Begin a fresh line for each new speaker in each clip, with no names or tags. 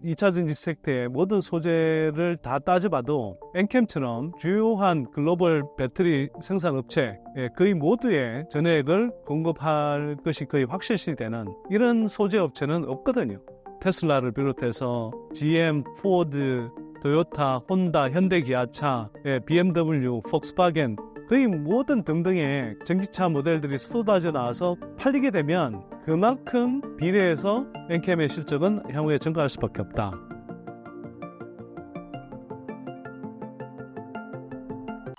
2차 전지 섹터의 모든 소재를 다 따져봐도 엔캠처럼 주요한 글로벌 배터리 생산 업체 거의 모두의 전액을 공급할 것이 거의 확실시 되는 이런 소재 업체는 없거든요. 테슬라를 비롯해서 GM, 포드, 토요타, 혼다, 현대기아차, BMW, 폭스바겐 거의 모든 등등의 전기차 모델들이 쏟아져 나와서 팔리게 되면 그만큼 비례해서 엔캠의 실적은 향후에 증가할 수밖에 없다.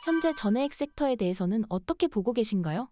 현재 전해액 섹터에 대해서는 어떻게 보고 계신가요?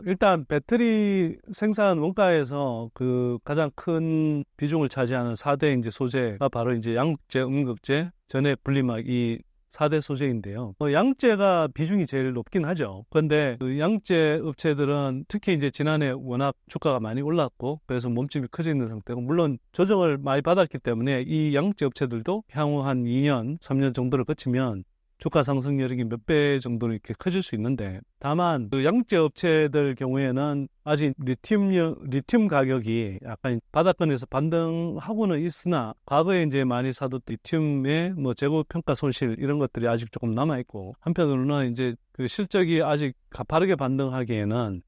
일단 배터리 생산 원가에서 그 가장 큰 비중을 차지하는 4대 이제 소재가 바로 이제 양극재, 음극재, 전해 분리막 이 4대 소재인데요. 양재가 비중이 제일 높긴 하죠. 그런데 그 양재 업체들은 특히 이제 지난해 워낙 주가가 많이 올랐고 그래서 몸집이 커져 있는 상태고 물론 조정을 많이 받았기 때문에 이 양재 업체들도 향후 한 2년, 3년 정도를 거치면 주가 상승 여력이 몇 배 정도로 이렇게 커질 수 있는데 다만 그 양재 업체들 경우에는 아직 리튬 가격이 약간 바닥권에서 반등하고는 있으나 과거에 이제 많이 사뒀던 리튬의 뭐 재고 평가 손실 이런 것들이 아직 조금 남아 있고 한편으로는 이제 그 실적이 아직 가파르게 반등하기에는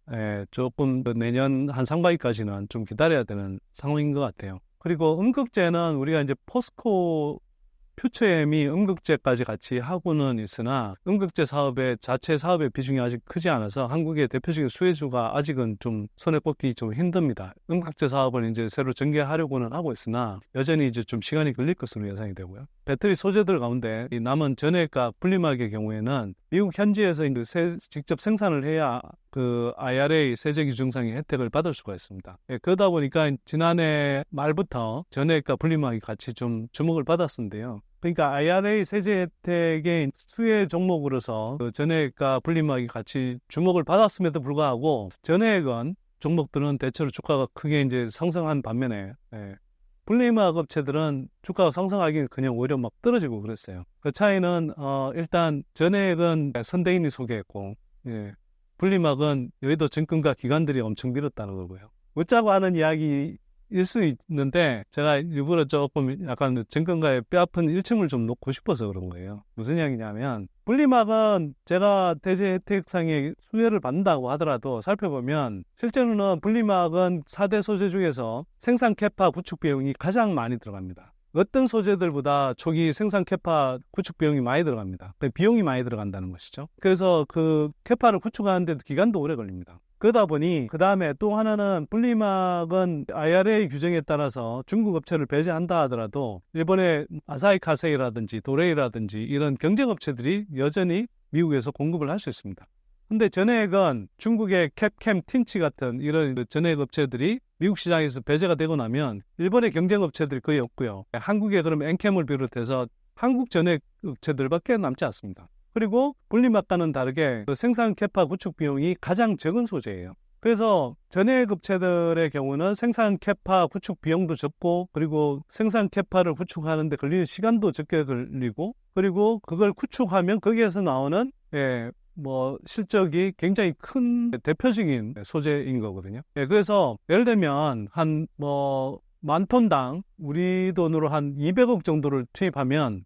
조금 내년 한 상반기까지는 좀 기다려야 되는 상황인 것 같아요. 그리고 음극재는 우리가 이제 포스코 퓨처엠이 음극재까지 같이 하고는 있으나 음극재 사업의 자체 사업의 비중이 아직 크지 않아서 한국의 대표적인 수혜주가 아직은 좀 손에 꼽기 좀 힘듭니다. 음극재 사업을 이제 새로 전개하려고는 하고 있으나 여전히 이제 좀 시간이 걸릴 것으로 예상이 되고요. 배터리 소재들 가운데 이 남은 전해과 분리막의 경우에는 미국 현지에서 이제 직접 생산을 해야 그 IRA 세제 규정상의 혜택을 받을 수가 있습니다. 그러다 보니까 지난해 말부터 전해과 분리막이 같이 좀 주목을 받았는데요. 그러니까 IRA 세제 혜택의 수혜 종목으로서 그 전해과 분리막이 같이 주목을 받았음에도 불구하고 전해액은 종목들은 대체로 주가가 크게 이제 상승한 반면에 분리막 업체들은 주가가 상승하기는 그냥 오히려 막 떨어지고 그랬어요. 그 차이는 일단 전해액은 선대인이 소개했고 분리막은 여의도 증권가 기관들이 엄청 밀었다는 거고요. 웃자고 하는 이야기일 수 있는데 제가 일부러 조금 약간 증권가의 뼈아픈 일침을 좀 놓고 싶어서 그런 거예요. 무슨 이야기냐면 분리막은 제가 대제 혜택상의 수혜를 받는다고 하더라도 살펴보면 실제로는 분리막은 4대 소재 중에서 생산 캐파 구축 비용이 가장 많이 들어갑니다. 어떤 소재들보다 초기 생산 캐파 구축 비용이 많이 들어갑니다. 비용이 많이 들어간다는 것이죠. 그래서 그 캐파를 구축하는데도 기간도 오래 걸립니다. 그러다 보니 그 다음에 또 하나는 분리막은 IRA 규정에 따라서 중국 업체를 배제한다 하더라도 일본의 아사히 카세이라든지 도레이라든지 이런 경쟁 업체들이 여전히 미국에서 공급을 할 수 있습니다. 근데 전해액은 중국의 캡캠, 틴치 같은 이런 전해액 업체들이 미국 시장에서 배제가 되고 나면 일본의 경쟁 업체들이 거의 없고요. 한국에 그러면 엔캠을 비롯해서 한국 전해액 업체들밖에 남지 않습니다. 그리고 분리막과는 다르게 그 생산 캐파 구축 비용이 가장 적은 소재예요. 그래서 전해액 업체들의 경우는 생산 캐파 구축 비용도 적고 그리고 생산 캐파를 구축하는 데 걸리는 시간도 적게 걸리고 그리고 그걸 구축하면 거기에서 나오는 실적이 굉장히 큰 대표적인 소재인 거거든요. 그래서 예를 들면 한 만 톤당 우리 돈으로 한 200억 정도를 투자하면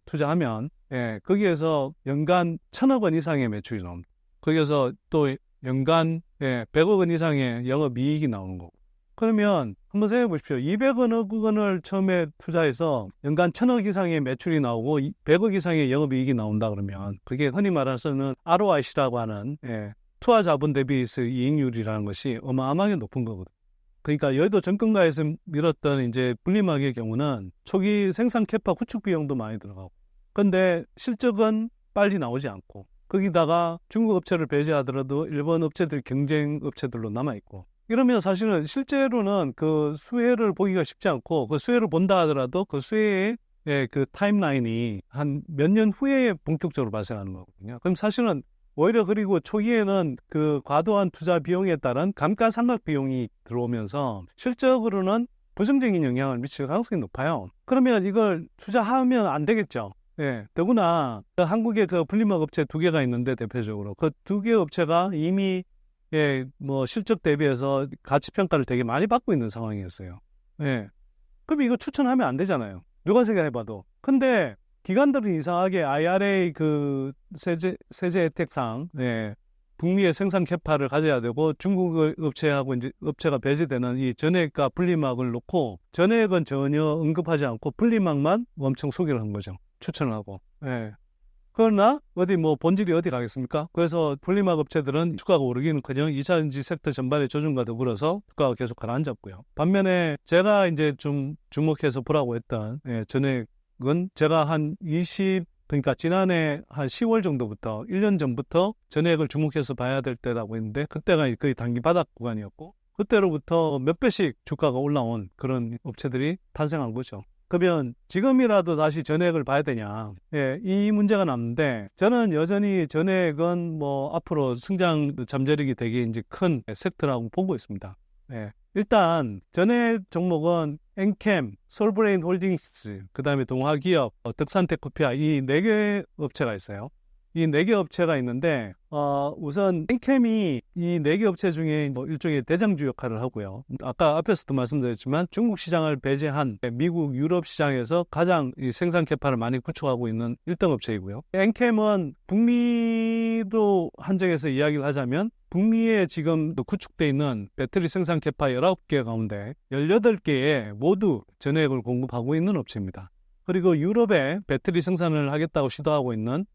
거기에서 연간 1,000억 원 이상의 매출이 나옵니다. 거기에서 또 연간 100억 원 이상의 영업이익이 나오는 거고. 그러면 한번 생각해 보십시오. 200억 원을 처음에 투자해서 연간 1,000억 이상의 매출이 나오고 100억 이상의 영업이익이 나온다 그러면 그게 흔히 말해서는 ROIC라고 하는 투하 자본 대비해서 이익률이라는 것이 어마어마하게 높은 거거든요. 그러니까 여의도 증권가에서 밀었던 이제 분리막의 경우는 초기 생산 캐파 구축 비용도 많이 들어가고 근데 실적은 빨리 나오지 않고 거기다가 중국 업체를 배제하더라도 일본 업체들 경쟁 업체들로 남아있고 이러면 사실은 실제로는 그 수혜를 보기가 쉽지 않고 그 수혜를 본다 하더라도 그 수혜의 그 타임라인이 한 몇 년 후에 본격적으로 발생하는 거거든요. 그럼 사실은 오히려 그리고 초기에는 그 과도한 투자 비용에 따른 감가상각 비용이 들어오면서 실적으로는 부정적인 영향을 미칠 가능성이 높아요. 그러면 이걸 투자하면 안 되겠죠. 더구나 한국에 그 분리막 업체 2개가 있는데 대표적으로 그 2개 업체가 이미 실적 대비해서 가치 평가를 되게 많이 받고 있는 상황이었어요. 그럼 이거 추천하면 안 되잖아요. 누가 생각해봐도. 근데 기관들은 이상하게 IRA 그 세제 혜택상, 예, 북미의 생산 캐파를 가져야 되고 중국 업체하고 이제 업체가 배제되는 이 전액과 분리막을 놓고 전액은 전혀 언급하지 않고 분리막만 엄청 소개를 한 거죠. 추천을 하고. 예. 그러나 어디 뭐 본질이 어디 가겠습니까? 그래서 분리막 업체들은 주가가 오르기는커녕 2차전지 섹터 전반의 조정과 더불어서 주가가 계속 가라앉았고요. 반면에 제가 이제 좀 주목해서 보라고 했던 전액은 제가 그러니까 지난해 한 10월 정도부터 1년 전부터 전액을 주목해서 봐야 될 때라고 했는데 그때가 거의 단기 바닥 구간이었고 그때로부터 몇 배씩 주가가 올라온 그런 업체들이 탄생한 거죠. 그러면 지금이라도 다시 전액을 봐야 되냐? 예, 이 문제가 남는데 저는 여전히 전액은 뭐 앞으로 성장 잠재력이 되게 이제 큰 섹터라고 보고 있습니다. 예. 일단 전액 종목은 엔캠, 솔브레인 홀딩스, 그다음에 동화기업, 덕산테크피아 이 4개 업체가 있어요. 이 4개 업체가 있는데 우선 엔캠이 이 4개 업체 중에 일종의 대장주 역할을 하고요. 아까 앞에서도 말씀드렸지만 중국 시장을 배제한 미국, 유럽 시장에서 가장 이 생산 캐파를 많이 구축하고 있는 1등 업체이고요. 엔캠은 북미로 한정해서 이야기를 하자면 북미에 지금 구축되어 있는 배터리 생산 캐파 19개 가운데 18개에 모두 전액을 공급하고 있는 업체입니다. 그리고 유럽에 배터리 생산을 하겠다고 시도하고 있는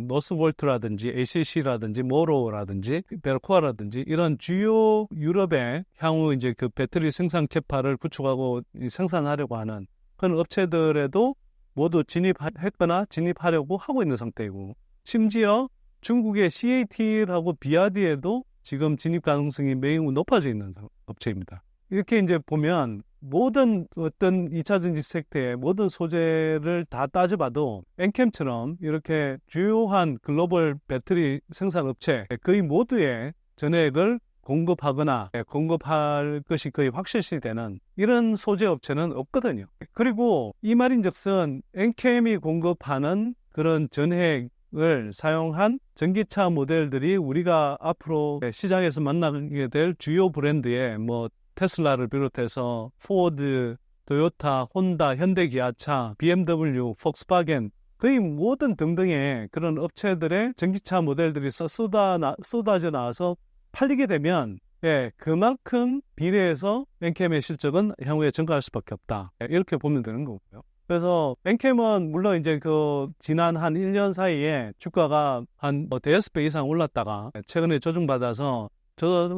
노스볼트라든지 ACC라든지 모로라든지 베르코아라든지 이런 주요 유럽의 향후 이제 그 배터리 생산 캐파를 구축하고 생산하려고 하는 그런 업체들에도 모두 진입했거나 진입하려고 하고 있는 상태이고 심지어 중국의 CATL하고 비아디에도 지금 진입 가능성이 매우 높아져 있는 업체입니다. 이렇게 이제 보면 모든 어떤 2차전지 섹터의 모든 소재를 다 따져봐도 엔캠처럼 이렇게 주요한 글로벌 배터리 생산 업체 거의 모두의 전액을 공급하거나 공급할 것이 거의 확실시 되는 이런 소재 업체는 없거든요. 그리고 이 말인즉슨 엔캠이 공급하는 그런 전액을 사용한 전기차 모델들이 우리가 앞으로 시장에서 만나게 될 주요 브랜드의 뭐 테슬라를 비롯해서 포드, 토요타, 혼다, 현대기아차, BMW, 폭스바겐 거의 모든 등등의 그런 업체들의 전기차 모델들이 쏟아져 나와서 팔리게 되면 그만큼 비례해서 엔캠의 실적은 향후에 증가할 수밖에 없다. 이렇게 보면 되는 거고요. 그래서 엔캠은 물론 이제 그 지난 한 1년 사이에 주가가 한 대여섯 배 이상 올랐다가 최근에 조정받아서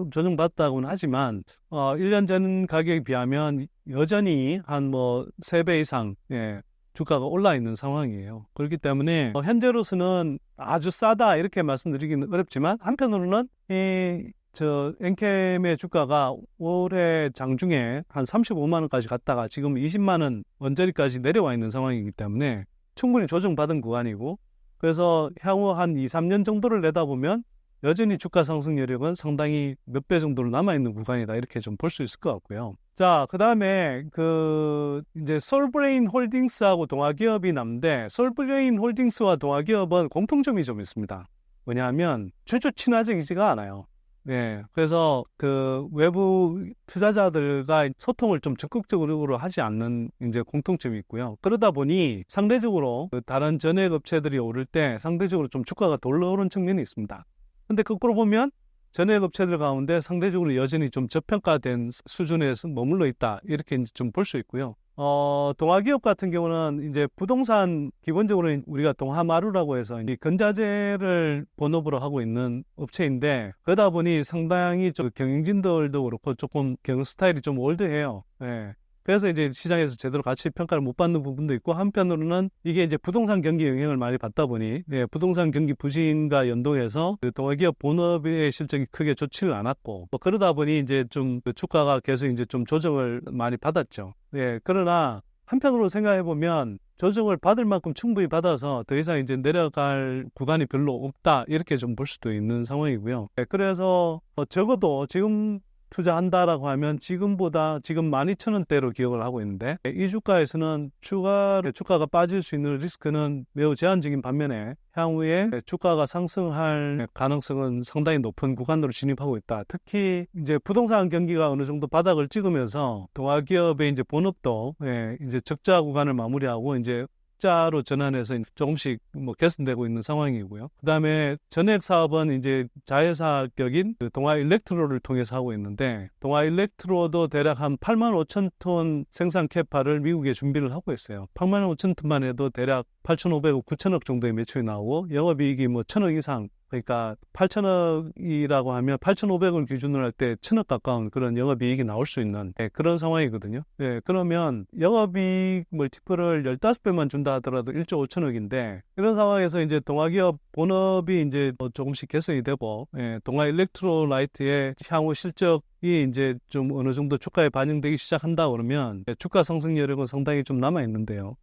조정받았다고는 하지만 1년 전 가격에 비하면 여전히 한 3배 이상 주가가 올라 있는 상황이에요. 그렇기 때문에 현재로서는 아주 싸다 이렇게 말씀드리기는 어렵지만 한편으로는 엔캠의 주가가 올해 장중에 한 35만 원까지 갔다가 지금 20만 원 언저리까지 내려와 있는 상황이기 때문에 충분히 조정받은 구간이고 그래서 향후 한 2, 3년 정도를 내다보면 여전히 주가 상승 여력은 상당히 몇 배 정도로 남아있는 구간이다. 이렇게 좀 볼 수 있을 것 같고요. 자, 그 다음에 이제 솔브레인 홀딩스하고 동아기업이 남는데 솔브레인 홀딩스와 동아기업은 공통점이 좀 있습니다. 뭐냐면 주주 친화적이지가 않아요. 네. 그래서 외부 투자자들과 소통을 좀 적극적으로 하지 않는 이제 공통점이 있고요. 그러다 보니 상대적으로 다른 전액 업체들이 오를 때 상대적으로 좀 주가가 올라오는 측면이 있습니다. 근데 거꾸로 보면 전액 업체들 가운데 상대적으로 여전히 좀 저평가된 수준에서 머물러 있다. 이렇게 이제 좀 볼 수 있고요. 동아기업 같은 경우는 이제 부동산 기본적으로 우리가 동하마루라고 해서 이 건자재를 본업으로 하고 있는 업체인데 그러다 보니 상당히 좀 경영진들도 그렇고 조금 경영 스타일이 좀 올드해요. 네. 그래서 이제 시장에서 제대로 가치 평가를 못 받는 부분도 있고 한편으로는 이게 이제 부동산 경기 영향을 많이 받다 보니 부동산 경기 부진과 연동해서 동아기업 본업의 실적이 크게 좋지를 않았고 그러다 보니 이제 좀 주가가 계속 이제 좀 조정을 많이 받았죠. 그러나 한편으로 생각해 보면 조정을 받을 만큼 충분히 받아서 더 이상 이제 내려갈 구간이 별로 없다 이렇게 좀 볼 수도 있는 상황이고요. 그래서 적어도 지금 투자한다라고 하면 지금 12,000원대로 기억을 하고 있는데 이 주가에서는 추가로 주가가 빠질 수 있는 리스크는 매우 제한적인 반면에 향후에 주가가 상승할 가능성은 상당히 높은 구간으로 진입하고 있다. 특히 이제 부동산 경기가 어느 정도 바닥을 찍으면서 동아기업의 이제 본업도 이제 적자 구간을 마무리하고 이제 흑자로 전환해서 조금씩 개선되고 있는 상황이고요. 그다음에 전액 사업은 이제 자회사격인 동아일렉트로를 통해서 하고 있는데 동아일렉트로도 대략 한 85,000톤 생산 캐파를 미국에 준비를 하고 있어요. 85,000톤만 해도 대략 8,500억, 9,000억 정도의 매출이 나오고 영업이익이 1,000억 이상, 그러니까 8,000억이라고 하면 8,500을 기준으로 할 때 1,000억 가까운 그런 영업이익이 나올 수 있는 그런 상황이거든요. 그러면 영업이익 멀티플을 15배만 준다 하더라도 1조 5천억인데 이런 상황에서 이제 동아기업 본업이 이제 조금씩 개선이 되고 동아일렉트로라이트의 향후 실적이 이제 좀 어느 정도 주가에 반영되기 시작한다 그러면 주가 상승 여력은 상당히 좀 남아 있는데요.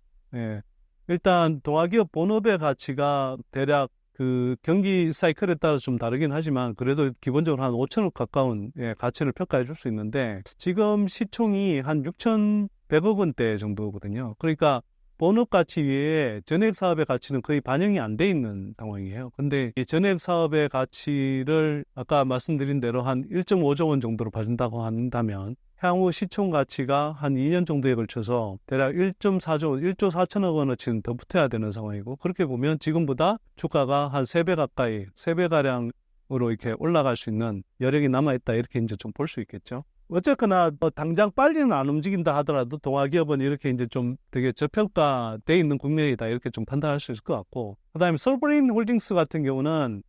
일단 동아기업 본업의 가치가 대략 그 경기 사이클에 따라서 좀 다르긴 하지만 그래도 기본적으로 한 5천억 가까운 가치를 평가해 줄 수 있는데 지금 시총이 한 6,100억 원대 정도거든요. 그러니까 본업 가치 외에 전액 사업의 가치는 거의 반영이 안 돼 있는 상황이에요. 근데 이 전액 사업의 가치를 아까 말씀드린 대로 한 1.5조 원 정도로 봐준다고 한다면 향후 시총 가치가 한 2년 정도에 걸쳐서 대략 1.4조, 1조 4천억 원어치는 더 붙어야 되는 상황이고 그렇게 보면 지금보다 주가가 한 3배 가까이, 3배가량으로 이렇게 올라갈 수 있는 여력이 남아있다 이렇게 이제 좀 볼 수 있겠죠. 어쨌거나 당장 빨리는 안 움직인다 하더라도 동아기업은 이렇게 이제 좀 되게 저평가돼 있는 국면이다 이렇게 좀 판단할 수 있을 것 같고 그다음에 솔브레인 홀딩스 같은 경우는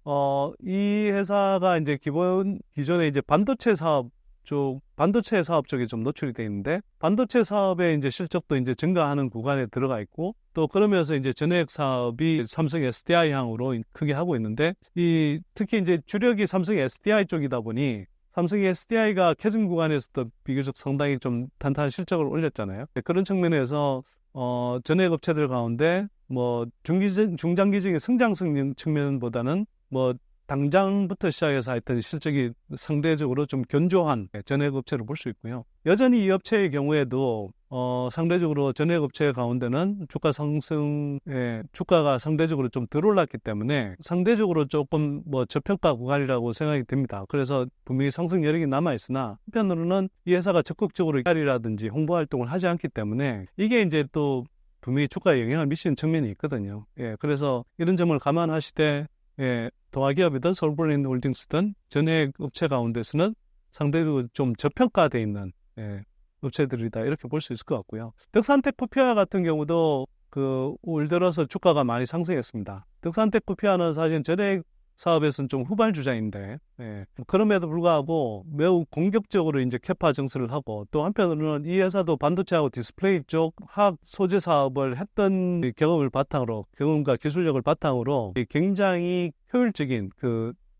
이 회사가 이제 기존에 이제 반도체 사업 쪽에 좀 노출이 돼 있는데 반도체 사업의 이제 실적도 이제 증가하는 구간에 들어가 있고 또 그러면서 이제 전액 사업이 삼성 SDI 향으로 크게 하고 있는데 특히 이제 주력이 삼성 SDI 쪽이다 보니 삼성이 SDI가 캐즘 구간에서도 비교적 상당히 좀 탄탄한 실적을 올렸잖아요. 그런 측면에서 전액 업체들 가운데 중장기적인 성장성 측면보다는 당장부터 시작해서 하여튼 실적이 상대적으로 좀 견조한 전액 업체로 볼 수 있고요. 여전히 이 업체의 경우에도 상대적으로 전액 업체 가운데는 주가가 상대적으로 좀 덜 올랐기 때문에 상대적으로 조금 저평가 구간이라고 생각이 됩니다. 그래서 분명히 상승 여력이 남아 있으나 한편으로는 이 회사가 적극적으로 PR이라든지 홍보 활동을 하지 않기 때문에 이게 이제 또 분명히 주가에 영향을 미치는 측면이 있거든요. 그래서 이런 점을 감안하시되 동아기업이든 솔브레인 홀딩스든 전액 업체 가운데서는 상대적으로 좀 저평가되어 있는 업체들이다 이렇게 볼 수 있을 것 같고요. 덕산텍 포피아 같은 경우도 올 들어서 주가가 많이 상승했습니다. 덕산텍 포피아는 사실 전액 사업에서는 좀 후발주자인데 그럼에도 불구하고 매우 공격적으로 이제 캐파 증설을 하고 또 한편으로는 이 회사도 반도체하고 디스플레이 쪽 화학 소재 사업을 했던 경험과 기술력을 바탕으로 굉장히 효율적인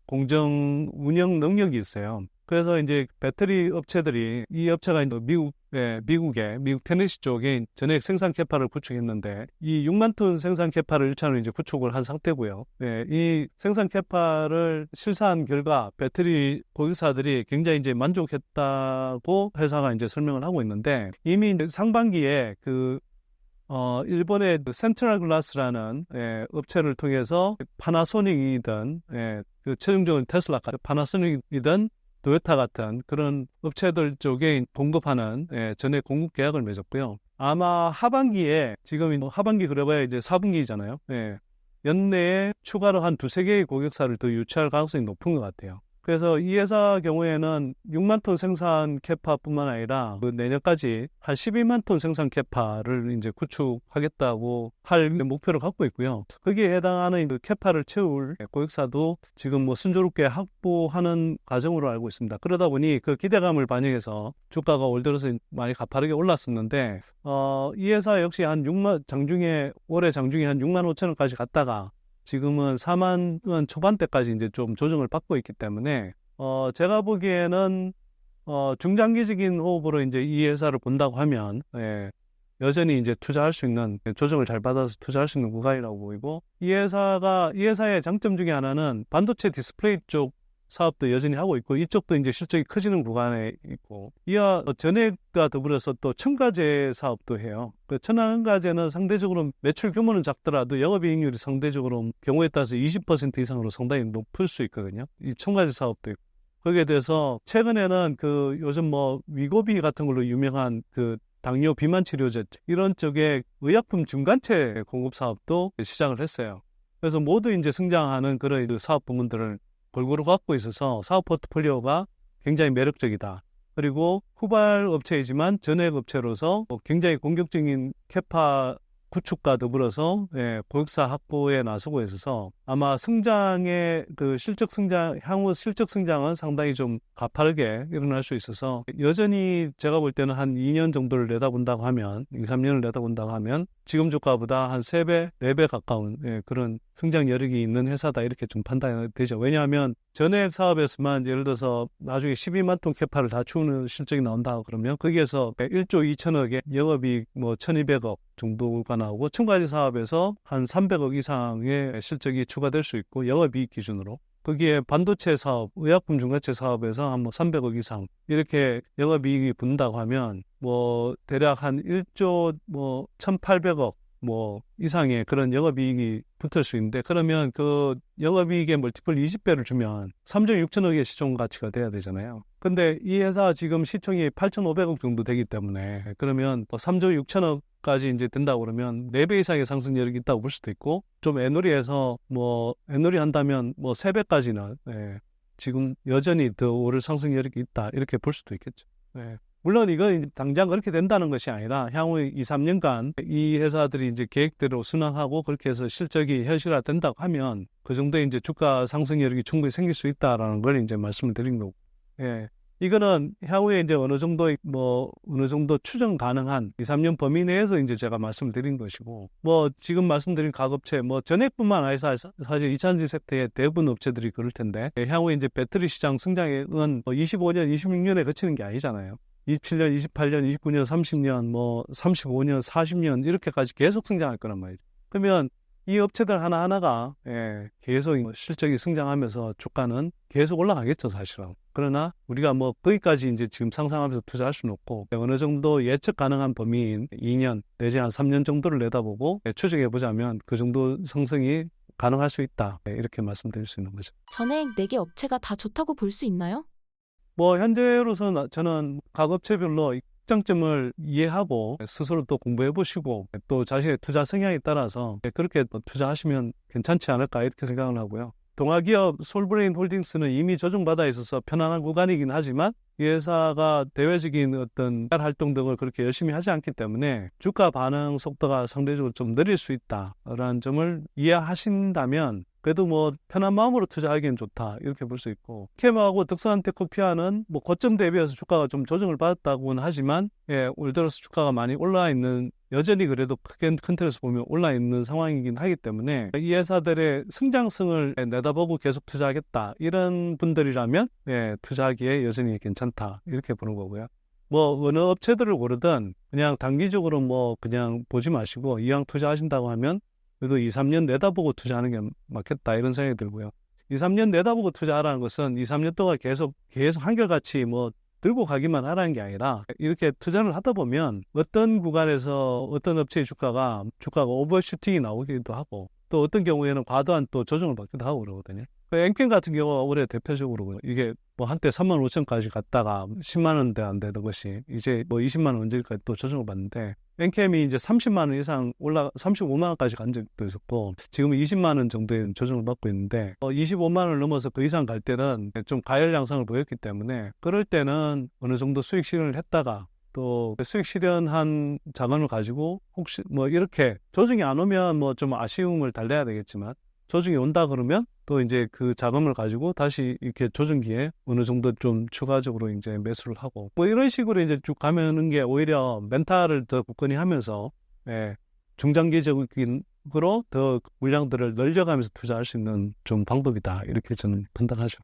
공정 운영 능력이 있어요. 그래서 이제 배터리 업체들이 이 업체가 미국 테네시 쪽에 전액 생산 캐파를 구축했는데 이 6만 톤 생산 캐파를 1차로 이제 구축을 한 상태고요. 이 생산 캐파를 실사한 결과 배터리 고객사들이 굉장히 이제 만족했다고 회사가 이제 설명을 하고 있는데 이미 상반기에 일본의 센트럴 글라스라는 업체를 통해서 파나소닉이든 최종적으로 테슬라가 파나소닉이든 도요타 같은 그런 업체들 쪽에 공급하는 전액 공급 계약을 맺었고요. 아마 하반기에 지금 하반기 그래봐야 이제 4분기잖아요. 연내에 추가로 한 2-3개의 고객사를 더 유치할 가능성이 높은 것 같아요. 그래서 이 회사 경우에는 6만 톤 생산 캐파뿐만 아니라 내년까지 한 12만 톤 생산 캐파를 이제 구축하겠다고 할 목표를 갖고 있고요. 거기에 해당하는 캐파를 채울 고객사도 지금 순조롭게 확보하는 과정으로 알고 있습니다. 그러다 보니 그 기대감을 반영해서 주가가 올 들어서 많이 가파르게 올랐었는데 이 회사 역시 올해 장중에 한 6만 5천 원까지 갔다가 지금은 4만 원 초반대까지 이제 좀 조정을 받고 있기 때문에 제가 보기에는 중장기적인 호흡으로 이제 이 회사를 본다고 하면 여전히 이제 투자할 수 있는 조정을 잘 받아서 투자할 수 있는 구간이라고 보이고 이 회사의 장점 중에 하나는 반도체 디스플레이 쪽 사업도 여전히 하고 있고 이쪽도 이제 실적이 커지는 구간에 있고 이와 전액과 더불어서 또 첨가제 사업도 해요. 그 첨가제는 상대적으로 매출 규모는 작더라도 영업이익률이 상대적으로 경우에 따라서 20% 이상으로 상당히 높을 수 있거든요. 이 첨가제 사업도 있고 거기에 대해서 최근에는 그 요즘 뭐 위고비 같은 걸로 유명한 그 당뇨 비만 치료제 이런 쪽에 의약품 중간체 공급 사업도 시작을 했어요. 그래서 모두 이제 성장하는 그런 그 사업 부문들을 골고루 갖고 있어서 사업 포트폴리오가 굉장히 매력적이다. 그리고 후발 업체이지만 전액 업체로서 굉장히 공격적인 캐파 구축과 더불어서 고객사 확보에 나서고 있어서 아마 성장의 그 실적 성장, 향후 실적 성장은 상당히 좀 가파르게 일어날 수 있어서 여전히 제가 볼 때는 한 2년 정도를 내다본다고 하면 2, 3년을 내다본다고 하면 지금 주가보다 한 3배, 4배 가까운 그런 성장 여력이 있는 회사다 이렇게 좀 판단이 되죠. 왜냐하면 전액 사업에서만 예를 들어서 나중에 12만 톤 캐파를 다 채우는 실적이 나온다 그러면 거기에서 1조 2천억의 영업이익 뭐 1,200억 정도가 나오고 첨가제 사업에서 한 300억 이상의 실적이 추가될 수 있고 영업이익 기준으로 거기에 반도체 사업, 의약품 중간체 사업에서 한 뭐 300억 이상 이렇게 영업이익이 붙는다고 하면 뭐 대략 한 1조 뭐 1,800억 뭐 이상의 그런 영업이익이 붙을 수 있는데 그러면 그 영업이익의 멀티플 20배를 주면 3조 6천억의 시총 가치가 돼야 되잖아요. 근데 이 회사 지금 시총이 8,500억 정도 되기 때문에 그러면 뭐 3조 6천억까지 이제 된다고 그러면 4배 이상의 상승 여력이 있다고 볼 수도 있고 좀 애놀이해서 뭐 애놀이 한다면 뭐 3배까지는 지금 여전히 더 오를 상승 여력이 있다 이렇게 볼 수도 있겠죠. 물론 이건 당장 그렇게 된다는 것이 아니라 향후 2, 3년간 이 회사들이 이제 계획대로 순항하고 그렇게 해서 실적이 현실화된다고 하면 그 정도의 이제 주가 상승 여력이 충분히 생길 수 있다라는 걸 이제 말씀을 드린 거고. 이거는 향후에 이제 어느 정도 추정 가능한 2, 3년 범위 내에서 이제 제가 말씀을 드린 것이고, 뭐 지금 말씀드린 가업체, 뭐 전액뿐만 아니라 사실 2차전지 섹터의 대부분 업체들이 그럴 텐데, 향후에 이제 배터리 시장 성장은 25년, 26년에 그치는 게 아니잖아요. 27년, 28년, 29년, 30년, 뭐 35년, 40년 이렇게까지 계속 성장할 거란 말이죠. 그러면 이 업체들 하나하나가 계속 실적이 성장하면서 주가는 계속 올라가겠죠, 사실은. 그러나 우리가 뭐 거기까지 이제 지금 상상하면서 투자할 수는 없고 어느 정도 예측 가능한 범위인 2년 내지 한 3년 정도를 내다보고 추정해 보자면 그 정도 상승이 가능할 수 있다. 이렇게 말씀드릴 수 있는 거죠.
전액 4개 업체가 다 좋다고 볼 수 있나요?
뭐 현재로서는 저는 각 업체별로 장점을 이해하고 스스로 또 공부해 보시고 또 자신의 투자 성향에 따라서 그렇게 또 투자하시면 괜찮지 않을까 이렇게 생각을 하고요. 동아기업 솔브레인 홀딩스는 이미 조정받아 있어서 편안한 구간이긴 하지만 이 회사가 대외적인 어떤 활동 등을 그렇게 열심히 하지 않기 때문에 주가 반응 속도가 상대적으로 좀 느릴 수 있다라는 점을 이해하신다면 그래도 뭐 편한 마음으로 투자하기엔 좋다 이렇게 볼 수 있고, 캠하고 득산테크피아는 뭐 고점 대비해서 주가가 좀 조정을 받았다고는 하지만 올 들어서 주가가 많이 올라 있는, 여전히 그래도 큰 틀에서 보면 올라 있는 상황이긴 하기 때문에 이 회사들의 성장성을 내다보고 계속 투자하겠다 이런 분들이라면 투자하기에 여전히 괜찮다 이렇게 보는 거고요. 뭐 어느 업체들을 고르든 그냥 단기적으로 뭐 그냥 보지 마시고 이왕 투자하신다고 하면 그래도 2, 3년 내다보고 투자하는 게 맞겠다 이런 생각이 들고요. 2, 3년 내다보고 투자하라는 것은 2, 3년 동안 계속 한결같이 뭐 들고 가기만 하라는 게 아니라 이렇게 투자를 하다 보면 어떤 구간에서 어떤 업체의 주가가 오버슈팅이 나오기도 하고 또 어떤 경우에는 과도한 또 조정을 받기도 하고 그러거든요. 엔캠 같은 경우가 올해 대표적으로 이게 뭐 한때 3만 5천까지 갔다가 10만 원대 안 되던 것이 이제 뭐 20만 원 언제까지 또 조정을 받는데 엔캠이 이제 30만 원 이상 35만 원까지 간 적도 있었고 지금 20만 원 정도의 조정을 받고 있는데 25만 원을 넘어서 그 이상 갈 때는 좀 가열 양상을 보였기 때문에 그럴 때는 어느 정도 수익 실현을 했다가 또 수익 실현한 자금을 가지고 혹시 뭐 이렇게 조정이 안 오면 뭐 좀 아쉬움을 달래야 되겠지만 조정이 온다 그러면 또 이제 그 자금을 가지고 다시 이렇게 조정기에 어느 정도 좀 추가적으로 이제 매수를 하고 뭐 이런 식으로 이제 쭉 가면은 게 오히려 멘탈을 더 굳건히 하면서 중장기적으로 더 물량들을 늘려가면서 투자할 수 있는 좀 방법이다 이렇게 저는 판단하죠.